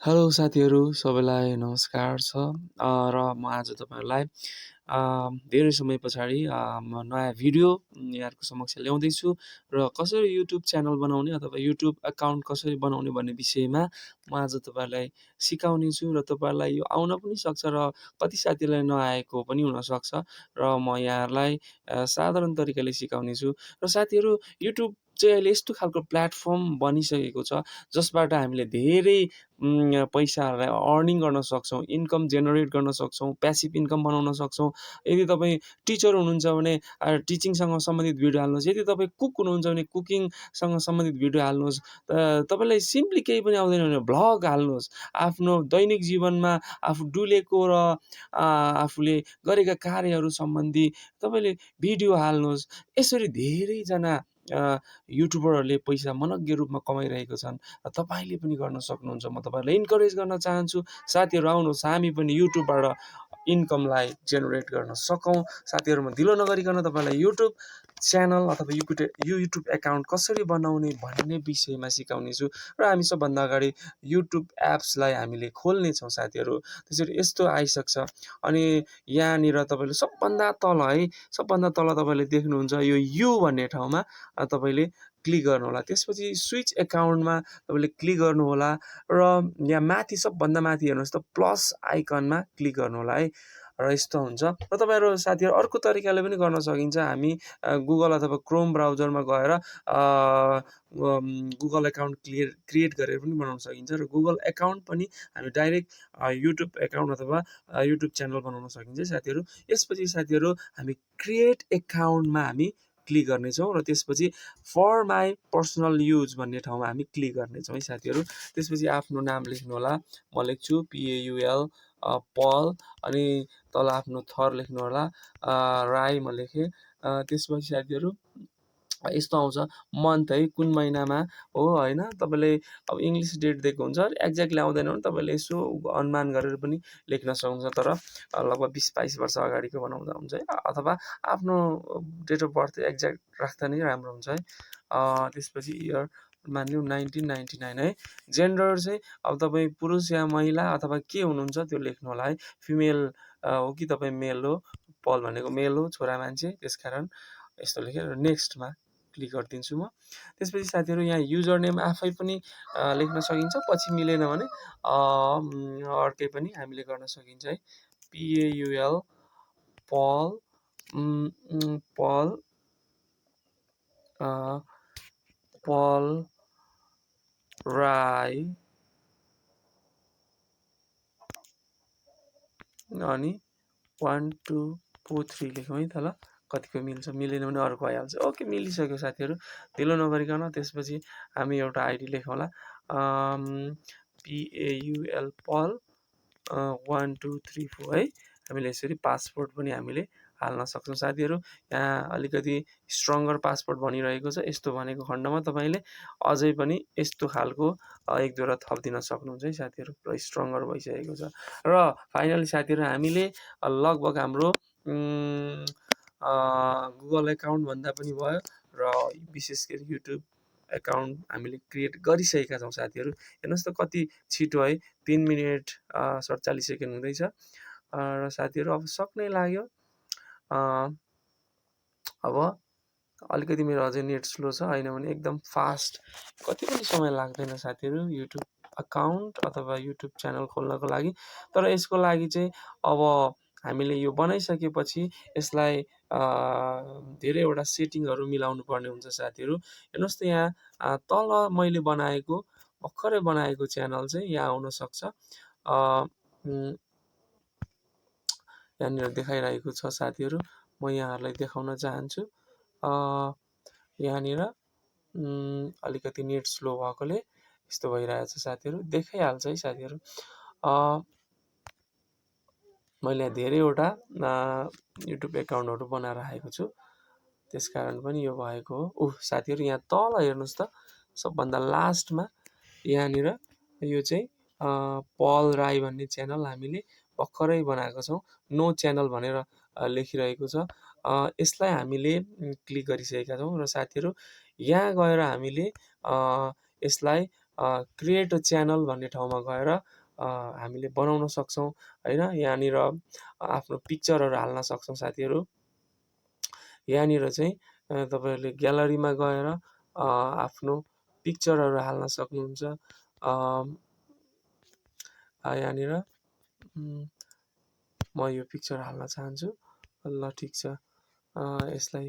Hello साथीहरू सबैलाई नमस्कार छ र म आज तपाईहरुलाई धेरै समय पछाडि म नयाँ भिडियो यहाँहरुको समक्ष ल्याउँदैछु र कसरी युट्युब च्यानल बनाउने अथवा युट्युब अकाउन्ट कसरी बनाउने भन्ने विषयमा म आज तपाईहरुलाई सिकाउने छु र तपाईहरुलाई यो आउन पनि सक्छ र कति साथीलाई नआएको पनि हुन सक्छ र म यहाँहरुलाई साधारण तरिकाले सिकाउने छु र साथीहरू युट्युब चाहिँ अहिले यस्तो खालको प्लेटफर्म बनिसकेको छ जसबाट हामीले धेरै पैसाहरूलाई अर्निङ गर्न सक्छौँ, इन्कम जेनेरेट गर्न सक्छौँ, प्यासिभ इन्कम बनाउन सक्छौँ। यदि तपाईँ टिचर हुनुहुन्छ भने टिचिङसँग सम्बन्धित भिडियो हाल्नुहोस्। यदि तपाईँ कुक हुनुहुन्छ भने कुकिङसँग सम्बन्धित भिडियो हाल्नुहोस्। तपाईँलाई सिम्पली केही पनि आउँदैन भने भ्लग हाल्नुहोस्। आफ्नो दैनिक जीवनमा आफू डुलेको र आफूले गरेका कार्यहरू सम्बन्धी तपाईँले भिडियो हाल्नुहोस्। यसरी धेरैजना युट्युबरहरूले पैसा मनग्गे रूपमा कमाइरहेको छन् र तपाईँले पनि गर्न सक्नुहुन्छ। म तपाईँहरूलाई इन्करेज गर्न चाहन्छु, साथीहरू आउनुहोस् हामी पनि युट्युबबाट इन्कमलाई जेनेरेट गर्न सकौँ। साथीहरूमा ढिलो नगरिकन तपाईँलाई युट्युब च्यानल अथवा युट्युब एकाउन्ट कसरी बनाउने भन्ने विषयमा सिकाउने छु र हामी सबभन्दा अगाडि युट्युब एप्सलाई हामीले खोल्ने छौँ साथीहरू। त्यसरी यस्तो आइसक्छ अनि यहाँनिर तपाईँले सबभन्दा तल तपाईँले देख्नुहुन्छ यो यु भन्ने ठाउँमा तपाईँले क्लिक गर्नु होला। त्यसपछि स्विच एकाउन्टमा तपाईँले क्लिक गर्नु होला र यहाँ माथि सबभन्दा माथि हेर्नुहोस् त प्लस आइकनमा क्लिक गर्नु होला है। र यस्तो हुन्छ र तपाईँहरू साथीहरू अर्को तरिकाले पनि गर्न सकिन्छ। हामी गुगल अथवा क्रोम ब्राउजरमा गएर गुगल एकाउन्ट क्रिएट गरेर पनि बनाउन सकिन्छ र गुगल एकाउन्ट पनि हामी डाइरेक्ट युट्युब एकाउन्ट अथवा युट्युब च्यानल बनाउन सकिन्छ साथीहरू। यसपछि साथीहरू हामी क्रिएट एकाउन्टमा हामी क्लिक गर्नेछौँ र त्यसपछि फर माई पर्सनल युज भन्ने ठाउँमा हामी क्लिक गर्नेछौँ है साथीहरू। त्यसपछि आफ्नो नाम लेख्नु होला। म लेख्छु PAUL पल अनि तल आफ्नो थर लेख्नु होला राई म लेखेँ। त्यसपछि साथीहरू यस्तो आउँछ मन्थ है, कुन महिनामा हो होइन। तपाईँले अब इङ्ग्लिस डेट दिएको हुन्छ, एक्ज्याक्टली आउँदैन भने तपाईँले यसो अनुमान गरेर पनि लेख्न सक्नुहुन्छ। तर लगभग 20-22 वर्ष अगाडिको बनाउँदा हुन्छ है, अथवा आफ्नो डेट अफ बर्थ एक्ज्याक्ट राख्दा नै राम्रो हुन्छ है। त्यसपछि इयर मान्यौ 1999 है। जेन्डर चाहिँ अब तपाईँ पुरुष या महिला अथवा के हुनुहुन्छ त्यो लेख्नु होला है। फिमेल हो कि तपाईँ मेल हो, पल भनेको मेल हो, छोरा मान्छे, त्यसकारण यस्तो लेखेर नेक्स्टमा क्लिक गरिदिन्छु म। त्यसपछि साथीहरू यहाँ युजर नेम आफै पनि लेख्न सकिन्छ, पछि मिलेन भने अर्कै पनि हामीले गर्न सकिन्छ है। PAUL पल पल राई अनि 1 2 4 3 लेखौँ है त ल। कतिको मिल्छ, मिलेन भने अर्को आइहाल्छ। ओके, मिलिसक्यो साथीहरू, ढिलो नगरिकन। त्यसपछि हामी एउटा आइडी लेखौँला PAUL पल 1 2 3 4 है। हामीले यसरी पासपोर्ट पनि हामीले हाल्न सक्छौँ साथीहरू। यहाँ अलिकति स्ट्रङ्गर पासपोर्ट भनिरहेको छ। यस्तो भनेको खण्डमा तपाईँले अझै पनि यस्तो खालको एक दुईवटा थपिदिन सक्नुहुन्छ है साथीहरू, र स्ट्रङ्गर भइसकेको छ। र फाइनली साथीहरू हामीले लगभग हाम्रो गुगल एकाउन्ट भन्दा पनि भयो र विशेष गरी युट्युब एकाउन्ट हामीले क्रिएट गरिसकेका छौँ साथीहरू। हेर्नुहोस् त कति छिटो है, 3 मिनट 47 सेकेन्ड हुँदैछ। र साथीहरू अब सक्नै लाग्यो। अब अलिकति मेरो अझै नेट स्लो छ, होइन भने एकदम फास्ट, कति पनि समय लाग्दैन साथीहरू युट्युब अकाउन्ट अथवा युट्युब च्यानल खोल्नको लागि। तर यसको लागि चाहिँ अब हामीले यो बनाइसकेपछि यसलाई धेरैवटा सेटिङहरू मिलाउनु पर्ने हुन्छ साथीहरू। हेर्नुहोस् त यहाँ तल मैले बनाएको भर्खरै बनाएको च्यानल चाहिँ यहाँ आउन सक्छ। यहाँनिर देखाइरहेको छ साथीहरू, म यहाँहरूलाई देखाउन चाहन्छु। यहाँनिर अलिकति नेट स्लो भएकोले यस्तो भइरहेछ साथीहरू, देखाइहाल्छ है साथीहरू। मैले धेरैवटा युट्युब एकाउन्टहरू बनाएर राखेको छु, त्यसकारण पनि यो भएको हो। साथीहरू यहाँ तल हेर्नुहोस् त, सबभन्दा लास्टमा यहाँनिर यो चाहिँ पल राई भन्ने च्यानल हामीले भर्खरै बनाएको छौँ। नो च्यानल भनेर लेखिरहेको छ। यसलाई हामीले क्लिक गरिसकेका छौँ र साथीहरू यहाँ गएर हामीले यसलाई क्रिएट अ च्यानल भन्ने ठाउँमा गएर हामीले बनाउन सक्छौँ होइन। यहाँनिर आफ्नो पिक्चरहरू हाल्न सक्छौँ साथीहरू। यहाँनिर चाहिँ तपाईँहरूले ग्यालरीमा गएर आफ्नो पिक्चरहरू हाल्न सक्नुहुन्छ। यहाँनिर म यो पिक्चर हाल्न चाहन्छु। ल ठिक छ, यसलाई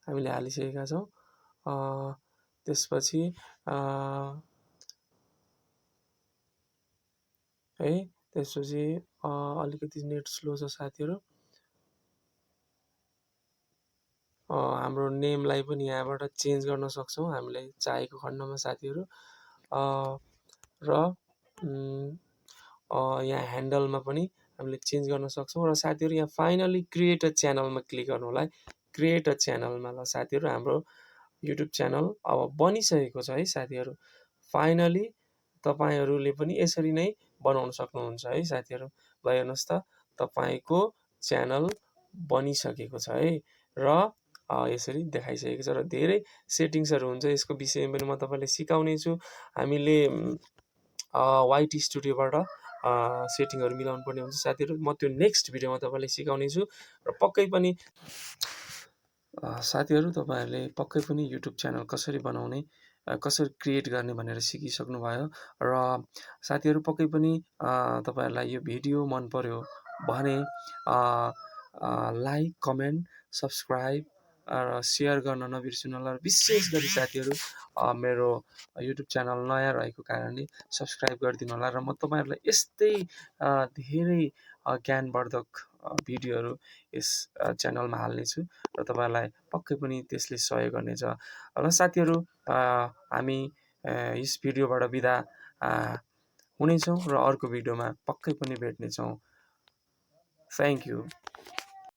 हामीले हालिसकेका छौँ। त्यसपछि है, त्यसपछि अलिकति नेट स्लो छ साथीहरू। हाम्रो नेमलाई पनि यहाँबाट चेन्ज गर्न सक्छौँ हामीलाई चाहेको खण्डमा साथीहरू। र यहाँ ह्यान्डलमा पनि हामीले चेन्ज गर्न सक्छौँ। र साथीहरू यहाँ फाइनली क्रिएट अ च्यानलमा क्लिक गर्नु होला है। क्रिएट अ च्यानलमा ल साथीहरू हाम्रो युट्युब च्यानल अब बनिसकेको छ है साथीहरू। फाइनली तपाईँहरूले पनि यसरी नै बनाउन सक्नुहुन्छ है साथीहरू। ल हेर्नुहोस् त, तपाईँको च्यानल बनिसकेको छ है। र यसरी देखाइसकेको छ। र धेरै सेटिङ्सहरू हुन्छ, यसको विषयमा पनि म तपाईँलाई सिकाउने छु। हामीले वाइटी स्टुडियोबाट सेटिङहरू मिलाउनु पर्ने हुन्छ साथीहरू। म त्यो नेक्स्ट भिडियोमा तपाईँलाई सिकाउने छु। र पक्कै पनि साथीहरू तपाईँहरूले पक्कै पनि युट्युब च्यानल कसरी बनाउने, कसरी क्रिएट गर्ने भनेर सिकिसक्नु भयो। र साथीहरू पक्कै पनि तपाईँहरूलाई यो भिडियो मन पर्यो भने लाइक, कमेन्ट, सब्सक्राइब र सेयर गर्न नबिर्सिनु होला। विशेष गरी साथीहरू मेरो युट्युब च्यानल नयाँ रहेको कारणले सब्सक्राइब गरिदिनु होला। र म तपाईँहरूलाई यस्तै धेरै ज्ञानवर्धक भिडियोहरू यस च्यानलमा हाल्नेछु र तपाईँहरूलाई पक्कै पनि त्यसले सहयोग गर्नेछ। र साथीहरू हामी यस भिडियोबाट बिदा हुनेछौँ र अर्को भिडियोमा पक्कै पनि भेट्नेछौँ। Thank you.